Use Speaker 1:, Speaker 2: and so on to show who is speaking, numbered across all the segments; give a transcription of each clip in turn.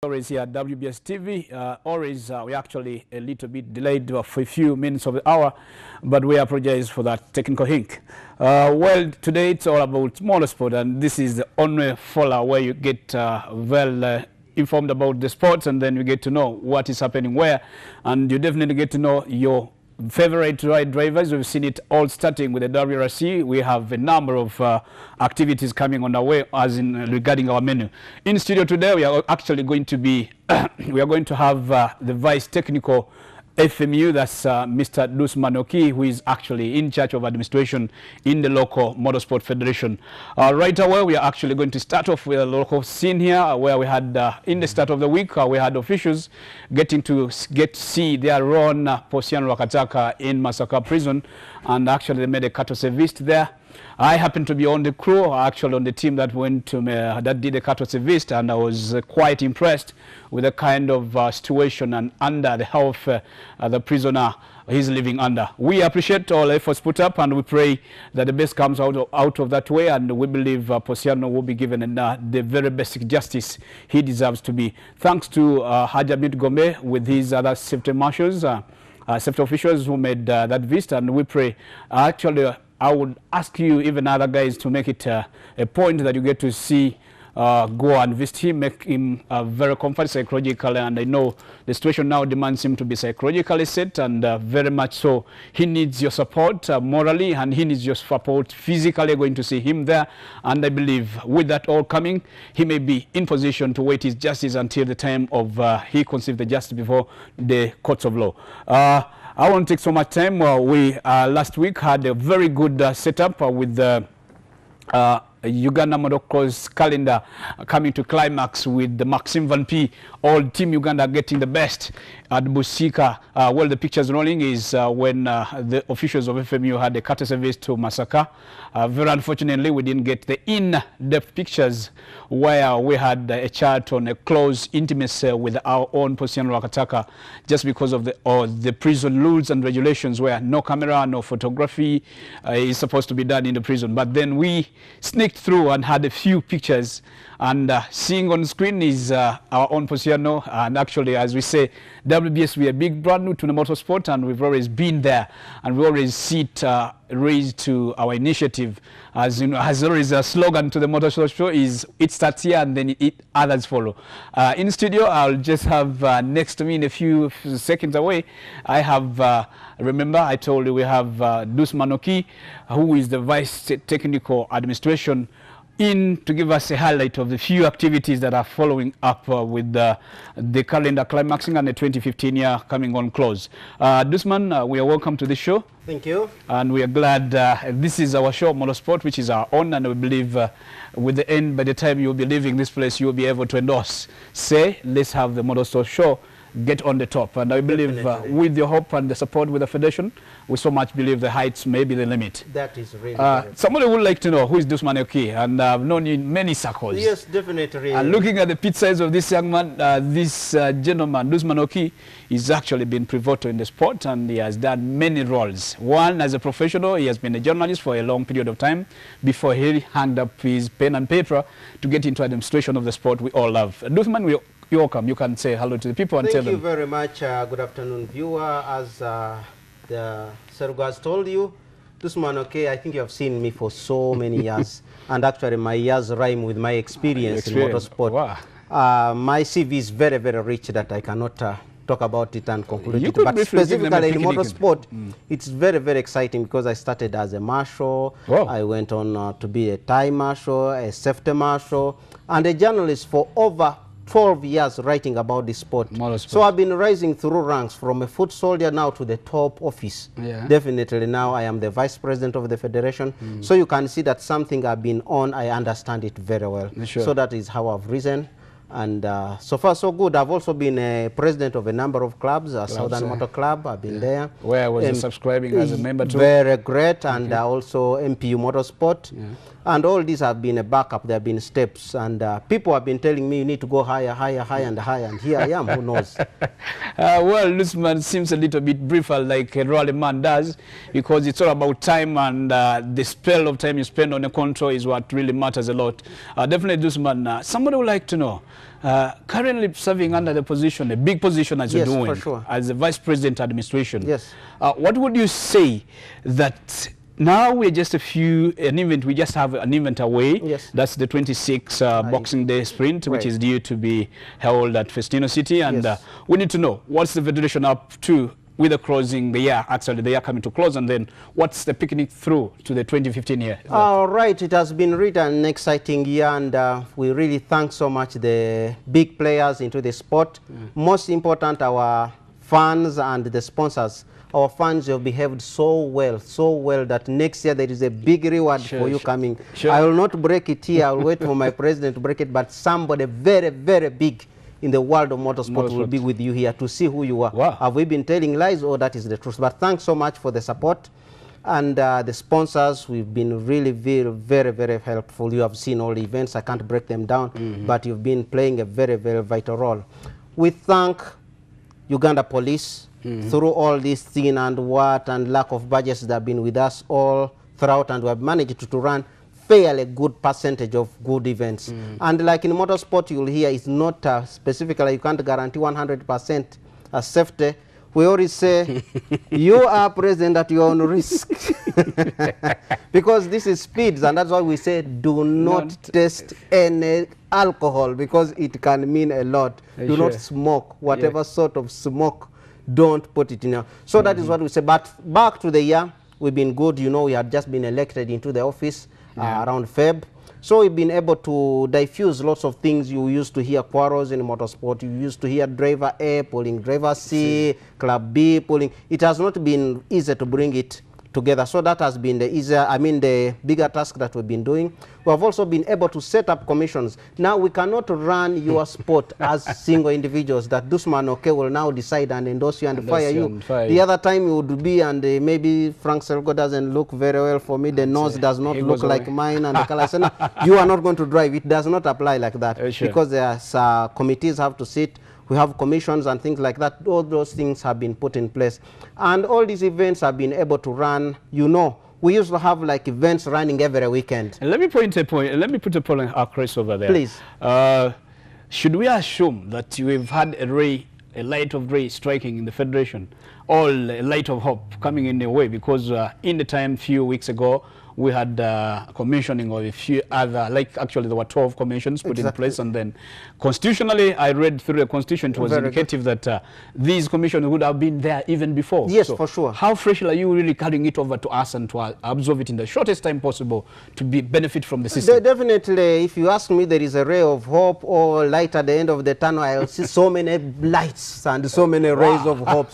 Speaker 1: Always here at WBS TV. We're actually a little bit delayed for a few minutes of the hour, but we apologize for that technical hiccup. Well, today it's all about motorsport, and this is the only follow where you get informed about the sports, and then you get to know what is happening where, and you definitely get to know your favorite ride drivers. We've seen it all starting with the WRC. We have a number of activities coming on our way as in regarding our menu. In studio today, we are actually going to be we are going to have the Vice Technical FMU, that's Mr. Dusman, who is actually in charge of administration in the local Motorsport Federation. Right away, we are actually going to start off with a local scene here, where we had, in the start of the week, we had officials getting to see their Ron Posiano Wakataka in Masaka prison, and actually they made a courtesy visit there. I happened to be on the crew, actually on the team that went to that did a courtesy visit, and I was quite impressed with the kind of situation and under the health the prisoner is living under. We appreciate all efforts put up, and we pray that the best comes out of that way, and we believe Posiano will be given the very basic justice he deserves to be. Thanks to Hajabit Gombe with his other safety marshals, safety officials who made that visit, and we pray actually I would ask you, even other guys, to make it a point that you get to see, go and visit him, make him very comfortable psychologically. And I know the situation now demands him to be psychologically set, and very much so. He needs your support morally, and he needs your support physically. Going to see him there, and I believe with that all coming, he may be in position to wait his justice until the time of he conceives the justice before the courts of law. I won't take so much time. We last week had a very good setup with the Uganda Motocross calendar coming to climax with the Maxim Van P, all Team Uganda getting the best at Busika. Well, the pictures rolling is when the officials of FMU had a courtesy visit to Masaka. Very unfortunately, we didn't get the in-depth pictures where we had a chat on a close intimacy with our own Posiano Wakataka, just because of the prison rules and regulations where no camera, no photography is supposed to be done in the prison. But then we sneaked through and had a few pictures, and seeing on screen is our own Posiano. And actually, as we say, WBS, we are big brand new to the motorsport, and we've always been there, and we always see it raised to our initiative. As you know, as always a slogan to the motorsport show is it starts here and then others follow. In studio, I'll just have next to me in a few seconds away, I have remember I told you we have Dusman, who is the Vice Technical Administration, in to give us a highlight of the few activities that are following up with the calendar climaxing and the 2015 year coming on close. Dusman, we are welcome to the show.
Speaker 2: Thank you.
Speaker 1: And we are glad this is our show, Motorsport, which is our own, and we believe with the end, by the time you'll be leaving this place, you'll be able to endorse, say, let's have the Motorsport show get on the top. And I believe with your hope and the support with the Federation, we so much believe the heights may be the limit.
Speaker 2: That is really
Speaker 1: somebody would like to know who is Dusman, and I've known you in many circles.
Speaker 2: Yes, definitely.
Speaker 1: And looking at the pit size of this young man, this gentleman, Dusman, he's actually been pivotal in the sport, and he has done many roles. One, as a professional, he has been a journalist for a long period of time before he hung up his pen and paper to get into administration of the sport we all love. Dusman, you're welcome. You can say hello to the people and tell them.
Speaker 2: Thank you very much. Good afternoon, viewer. As the Sergo has told you, Dusman, I think you have seen me for so many years. And actually, my years rhyme with my experience in motorsport. Wow. My CV is very, very rich that I cannot talk about it and conclude it. But specifically in motorsport, it's very, very exciting because I started as a marshal. Wow. I went on to be a time marshal, a safety marshal, and a journalist for over 12 years writing about this sport. So I've been rising through ranks from a foot soldier now to the top office. Yeah. Definitely now I am the vice president of the federation. So you can see that something I've been on, I understand it very well. Sure. So that is how I've risen. And so far so good. I've also been a president of a number of clubs, Southern Motor Club, I've been there.
Speaker 1: Where was you subscribing as a member too?
Speaker 2: Very great, and also MPU Motorsport. Yeah. And all these have been a backup, there have been steps, and people have been telling me you need to go higher, higher, higher, and higher, and here I am, who knows.
Speaker 1: Well, Dusman seems a little bit briefer like a rally man does, because it's all about time, and the spell of time you spend on a control is what really matters a lot. Definitely, Dusman, somebody would like to know, currently serving under the position, a big position as you're doing,
Speaker 2: for sure,
Speaker 1: as the Vice President administration.
Speaker 2: Yes.
Speaker 1: What would you say that now we're just we just have an event away.
Speaker 2: Yes.
Speaker 1: That's the 26th Boxing Day sprint, which is due to be held at Festino City. And
Speaker 2: Yes.
Speaker 1: We need to know, what's the federation up to with the closing the year, actually the year coming to close, and then what's the picnic through to the 2015 year?
Speaker 2: All right, it has been really an exciting year, and we really thank so much the big players into the sport. Most important, our fans and the sponsors. Our fans have behaved so well that next year there is a big reward for you coming. I will not break it here. I will wait for my president to break it, but somebody very, very big in the world of motorsport will be with you here to see who you are.
Speaker 1: Wow.
Speaker 2: Have we been telling lies, or that is the truth? But thanks so much for the support. And the sponsors, we've been really very, very, very helpful. You have seen all the events. I can't break them down, but you've been playing a very, very vital role. We thank Uganda Police through all this thing and lack of budgets that have been with us all throughout, and we have managed to run fairly good percentage of good events. And like in motorsport, you'll hear it's not specifically, you can't guarantee 100% safety. We always say, you are present at your own risk. Because this is speeds, and that's why we say, do not test any alcohol, because it can mean a lot. Do not smoke, whatever sort of smoke, don't put it in there. So that is what we say. But back to the year, we've been good. You know, we had just been elected into the office around Feb. So we've been able to diffuse lots of things. You used to hear quarrels in motorsport. You used to hear driver A pulling driver C, club B pulling. It has not been easy to bring it together. So that has been the bigger task that we've been doing. We have also been able to set up commissions. Now we cannot run your sport as single individuals, that Dusman will now decide and endorse you and fire you. The other time it would be, and maybe Frank Selgo doesn't look very well for me, the nose does not look like mine, and the color said, no, you are not going to drive. It does not apply like that, because there's committees have to sit. We have commissions and things like that. All those things have been put in place. And all these events have been able to run, you know. We used to have like events running every weekend.
Speaker 1: And let me put a point across over there.
Speaker 2: Please.
Speaker 1: Should we assume that we've had a light of ray striking in the federation, or a light of hope coming in a way? Because in the time, few weeks ago, we had commissioning of a few other, like actually there were 12 commissions put in place, and then constitutionally, I read through the constitution, it was indicative that these commissions would have been there even before.
Speaker 2: Yes, so for sure.
Speaker 1: How freshly are you really carrying it over to us and to absorb it in the shortest time possible to benefit from the system?
Speaker 2: Definitely, if you ask me, there is a ray of hope or light at the end of the tunnel. I'll see so many lights and so many rays of hope.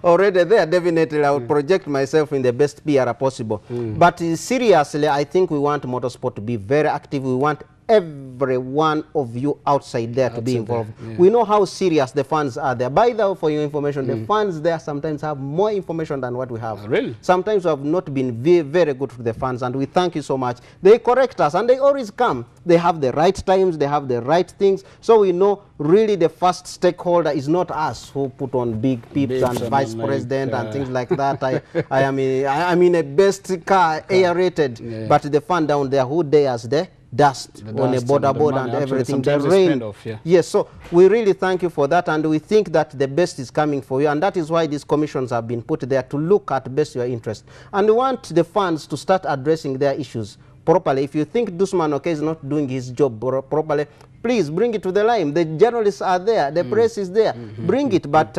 Speaker 2: Already there, definitely, I would project myself in the best PR possible. But seriously, I think we want motorsport to be very active. We want every one of you outside there to be involved. We know how serious the fans are there. By the way, for your information, the fans there sometimes have more information than what we have.
Speaker 1: Really?
Speaker 2: Sometimes we have not been very, very good to the fans, and we thank you so much. They correct us, and they always come. They have the right times, they have the right things, so we know really the first stakeholder is not us who put on big peeps and vice president and things like that. I am in a best car, aerated, but the fan down there, who dares the dust on a border board and everything, the rain. Yes, so we really thank you for that, and we think that the best is coming for you, and that is why these commissions have been put there to look at best your interest. And we want the fans to start addressing their issues properly. If you think Dusman is not doing his job properly, please bring it to the line. The journalists are there, the press is there. Bring it, but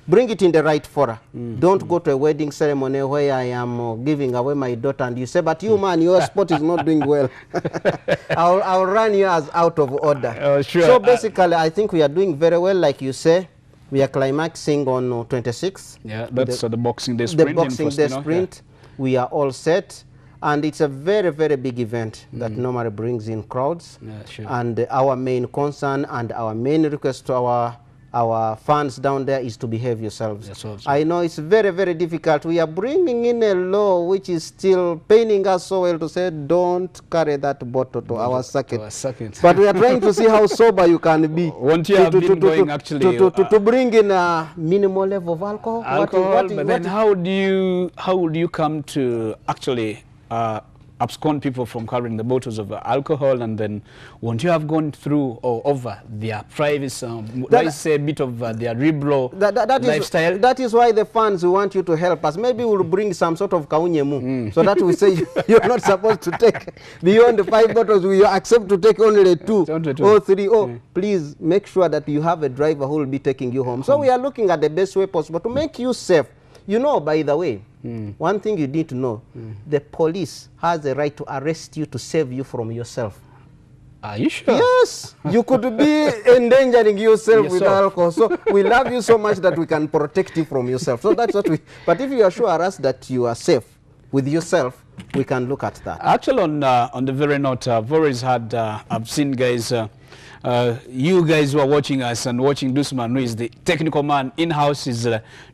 Speaker 2: bring it in the right fora. Don't go to a wedding ceremony where I am giving away my daughter and you say, but you man, your sport is not doing well. I'll run you as out of order. So basically, I think we are doing very well, like you say. We are climaxing on 26th.
Speaker 1: Yeah, that's the Boxing Day sprint.
Speaker 2: The Boxing Day sprint. We are all set. And it's a very, very big event that normally brings in crowds. And our main concern and our main request to our fans down there is to behave yourselves. I know it's very, very difficult. We are bringing in a law which is still paining us so well to say, don't carry that bottle to our circuit. But we are trying to see how sober you can be.
Speaker 1: Won't you have been going actually
Speaker 2: to bring in a minimal level of alcohol?
Speaker 1: But then how do you come to actually abscond people from carrying the bottles of alcohol, and then won't you have gone through or over their privacy, let's say a bit of their liberal lifestyle?
Speaker 2: That is why the fans want you to help us. Maybe we'll bring some sort of kaunyemu, so that we say you're not supposed to take beyond the 5 bottles. We accept to take only 2 or 3. Oh, please make sure that you have a driver who will be taking you home. So we are looking at the best way possible to make you safe. You know, by the way, one thing you need to know, the police has the right to arrest you to save you from yourself.
Speaker 1: Are you sure?
Speaker 2: Yes, you could be endangering yourself with alcohol. So we love you so much that we can protect you from yourself. So that's what we, but if you assure us that you are safe with yourself, we can look at that.
Speaker 1: Actually, on the very note, I've always had, I've seen guys, you guys who are watching us and watching Dusman, who is the technical man in-house, is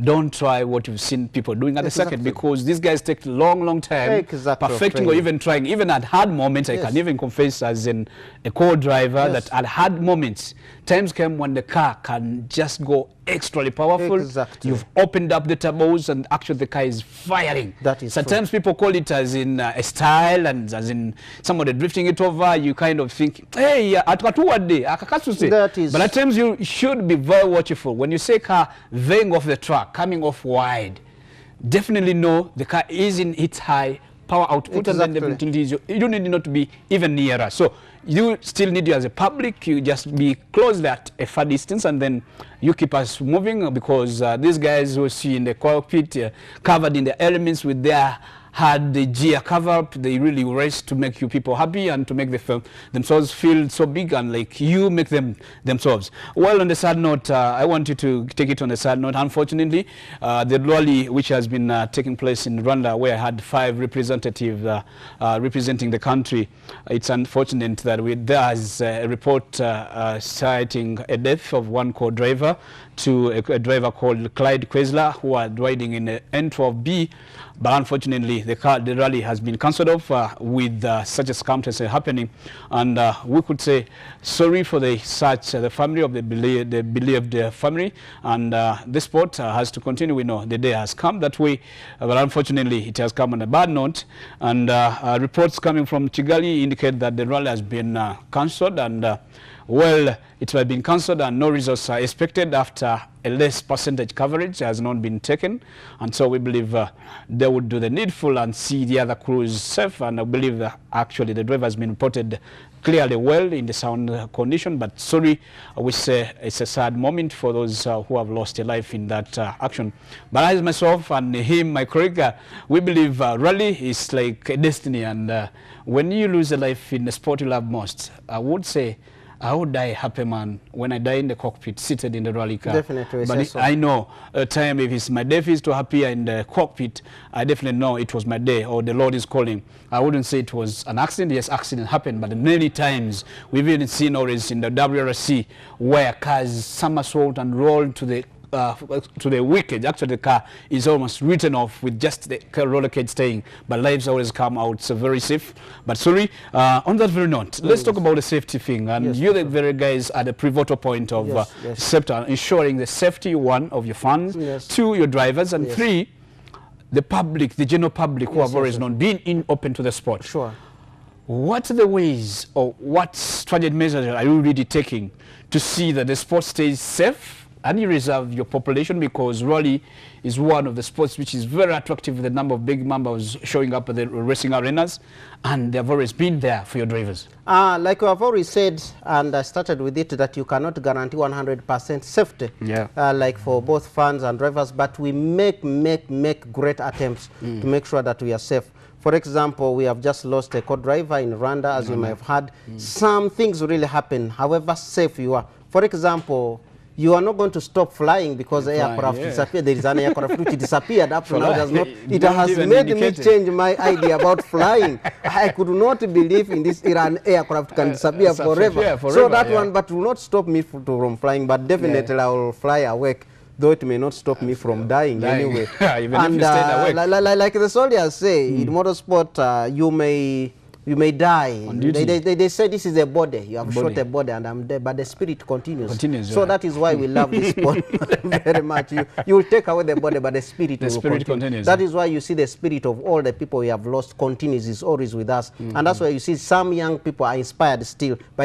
Speaker 1: don't try what you've seen people doing at the second, because these guys take long time perfecting or even trying. Even at hard moments, I can even confess as a co-driver that at hard moments, times came when the car can just go extremely powerful. You've opened up the turbos and actually the car is firing.
Speaker 2: That is
Speaker 1: sometimes people call it as in a style and as in somebody drifting it over. You kind of think, hey, that is. But at times you should be very watchful. When you say car veering off the track, coming off wide, definitely know the car is in its high power output, and then definitely you need not to be even nearer. So you still need, you as a public, you just be close at a far distance, and then you keep us moving, because these guys who see in the cockpit covered in the elements with their had the gear cover up, they really race to make you people happy and to make themselves feel so big, and like you make them themselves. Well, on the sad note, I want you to take it on the sad note. Unfortunately, the rally which has been taking place in Rwanda, where I had 5 representatives representing the country, it's unfortunate that there's a report citing a death of one co-driver to a driver called Clyde Quezler, who are riding in the N12B. But unfortunately, the rally has been cancelled off with such a circumstance happening. And we could say sorry for the family of the beloved family. And the sport has to continue. We know the day has come that way. But unfortunately, it has come on a bad note. And reports coming from Kigali indicate that the rally has been cancelled. And well, it has been cancelled and no results are expected after a less percentage coverage has not been taken. And so we believe they would do the needful and see the other crews safe. And I believe that actually the driver has been reported clearly well in the sound condition. But sorry, we say it's a sad moment for those who have lost their life in that action. But as myself and him, my colleague, we believe rally is like a destiny. And when you lose a life in the sport you love most, I would say I would die happy man when I die in the cockpit, seated in the rally car.
Speaker 2: Definitely.
Speaker 1: But I know a time if it's my death is to appear in the cockpit, I definitely know it was my day or the Lord is calling. I wouldn't say it was an accident. Yes, accident happened, but many times we've even seen always in the WRC where cars somersault and roll to the wicket. Actually, the car is almost written off with just the roller cage staying, but lives always come out so very safe. But sorry, on that very note, let's talk about the safety thing. And you're the very guys at the pivotal point of safety, ensuring the safety, 1, of your fans, 2, your drivers, and 3, the public, the general public who have always not been open to the sport.
Speaker 2: Sure.
Speaker 1: What are the ways or what strategic measures are you really taking to see that the sport stays safe and you reserve your population, because rally is one of the sports which is very attractive with the number of big members showing up at the racing arenas, and they've always been there for your drivers?
Speaker 2: Like I've already said, and I started with it, that you cannot guarantee 100% safety, like for both fans and drivers, but we make great attempts to make sure that we are safe. For example, we have just lost a co-driver in Rwanda, as you may have heard. Some things really happen, however safe you are. For example, you are not going to stop flying because the aircraft disappeared. There is an aircraft which disappeared up to now. It has made me change my idea about flying. I could not believe in this Iran aircraft can disappear forever. So that one, but will not stop me from flying. But definitely I will fly awake, though it may not stop me from dying anyway.
Speaker 1: Even and if you stay awake.
Speaker 2: Like the soldiers say, in motorsport, you may You may die.
Speaker 1: On duty.
Speaker 2: They say this is a body. You have
Speaker 1: Body.
Speaker 2: shot a body and I'm dead, but the spirit continues.
Speaker 1: Continues,
Speaker 2: So
Speaker 1: yeah.
Speaker 2: that is why we love this sport very much. You will take away the body, but the spirit will continue.
Speaker 1: Continues.
Speaker 2: That is why you see the spirit of all the people we have lost continues, is always with us. And that's why you see some young people are inspired still by